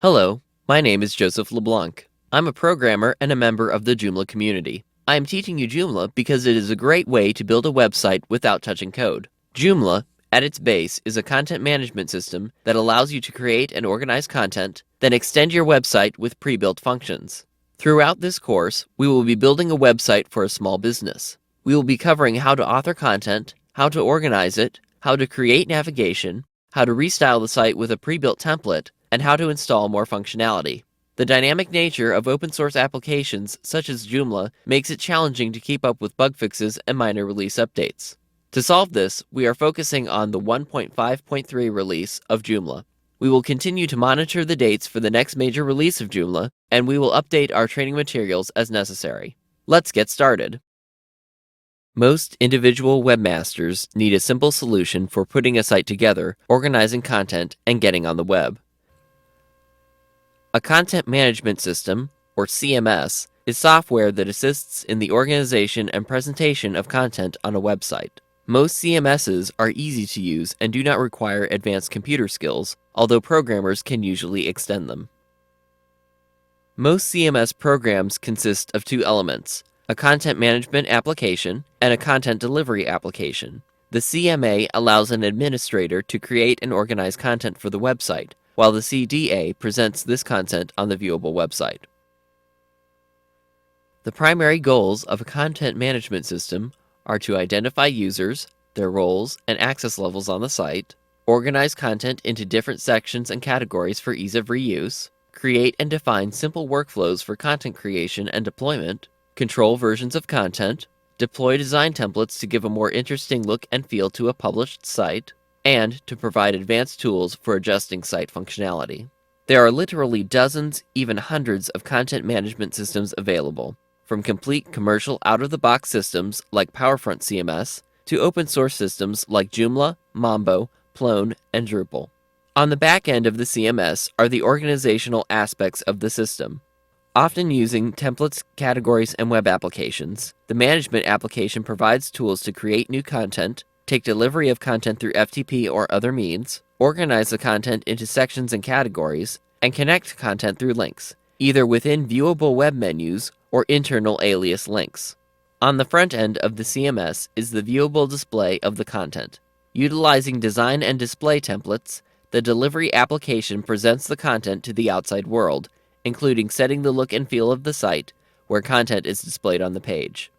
Hello, my name is Joseph LeBlanc. I'm a programmer and a member of the Joomla community. I am teaching you Joomla because it is a great way to build a website without touching code. Joomla, at its base, is a content management system that allows you to create and organize content, then extend your website with pre-built functions. Throughout this course, we will be building a website for a small business. We will be covering how to author content, how to organize it, how to create navigation, how to restyle the site with a pre-built template, and how to install more functionality. The dynamic nature of open source applications such as Joomla makes it challenging to keep up with bug fixes and minor release updates. To solve this, we are focusing on the 1.5.3 release of Joomla. We will continue to monitor the dates for the next major release of Joomla, and we will update our training materials as necessary. Let's get started. Most individual webmasters need a simple solution for putting a site together, organizing content, and getting on the web. A content management system, or CMS, is software that assists in the organization and presentation of content on a website. Most CMSs are easy to use and do not require advanced computer skills, although programmers can usually extend them. Most CMS programs consist of two elements, a content management application and a content delivery application. The CMA allows an administrator to create and organize content for the website, while the CDA presents this content on the viewable website. The primary goals of a content management system are to identify users, their roles, and access levels on the site, organize content into different sections and categories for ease of reuse, create and define simple workflows for content creation and deployment, control versions of content, deploy design templates to give a more interesting look and feel to a published site, and to provide advanced tools for adjusting site functionality. There are literally dozens, even hundreds of content management systems available, from complete commercial out-of-the-box systems like PowerFront CMS to open-source systems like Joomla, Mambo, Plone, and Drupal. On the back end of the CMS are the organizational aspects of the system. Often using templates, categories, and web applications, the management application provides tools to create new content, take delivery of content through FTP or other means, organize the content into sections and categories, and connect content through links, either within viewable web menus or internal alias links. On the front end of the CMS is the viewable display of the content. Utilizing design and display templates, the delivery application presents the content to the outside world, including setting the look and feel of the site, where content is displayed on the page.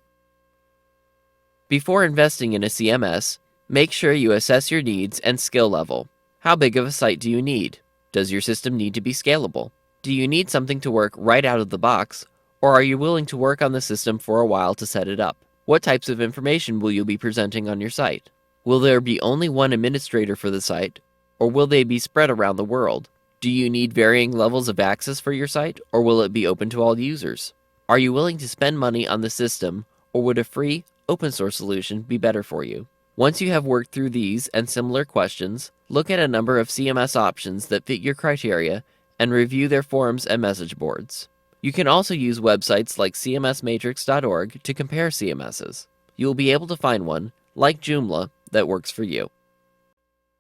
Before investing in a CMS, make sure you assess your needs and skill level. How big of a site do you need? Does your system need to be scalable? Do you need something to work right out of the box, or are you willing to work on the system for a while to set it up? What types of information will you be presenting on your site? Will there be only one administrator for the site, or will they be spread around the world? Do you need varying levels of access for your site, or will it be open to all users? Are you willing to spend money on the system, or would a free, open source solution be better for you? Once you have worked through these and similar questions, look at a number of CMS options that fit your criteria and review their forums and message boards. You can also use websites like cmsmatrix.org to compare CMSs. You will be able to find one, like Joomla, that works for you.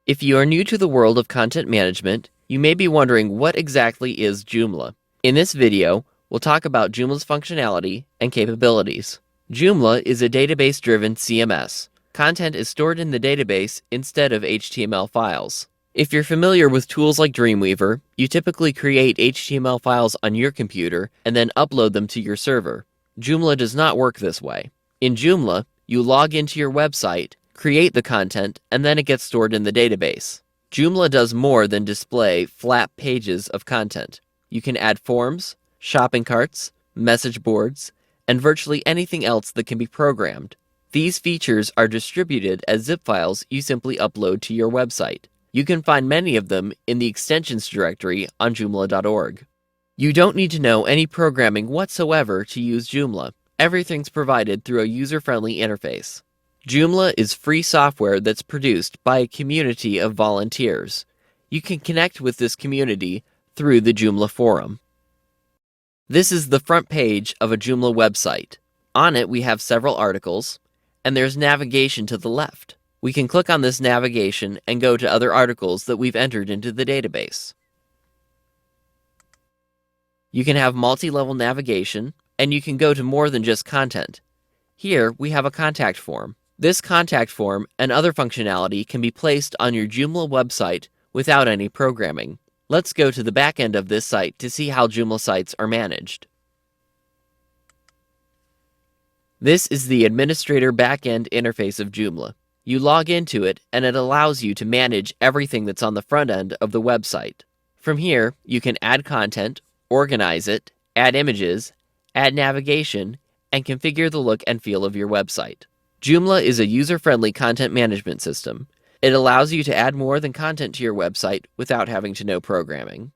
If you are new to the world of content management, you may be wondering what exactly is Joomla. In this video, we'll talk about Joomla's functionality and capabilities. Joomla is a database-driven CMS. Content is stored in the database instead of HTML files. If you're familiar with tools like Dreamweaver, you typically create HTML files on your computer and then upload them to your server. Joomla does not work this way. In Joomla, you log into your website, create the content, and then it gets stored in the database. Joomla does more than display flat pages of content. You can add forms, shopping carts, message boards, and virtually anything else that can be programmed. These features are distributed as zip files you simply upload to your website. You can find many of them in the extensions directory on joomla.org. You don't need to know any programming whatsoever to use Joomla. Everything's provided through a user-friendly interface. Joomla is free software that's produced by a community of volunteers. You can connect with this community through the Joomla forum. This is the front page of a Joomla website. On it, we have several articles, and there's navigation to the left. We can click on this navigation and go to other articles that we've entered into the database. You can have multi-level navigation, and you can go to more than just content. Here, we have a contact form. This contact form and other functionality can be placed on your Joomla website without any programming. Let's go to the back end of this site to see how Joomla sites are managed. This is the administrator backend interface of Joomla. You log into it, and it allows you to manage everything that's on the front end of the website. From here, you can add content, organize it, add images, add navigation, and configure the look and feel of your website. Joomla is a user-friendly content management system. It allows you to add more than content to your website without having to know programming.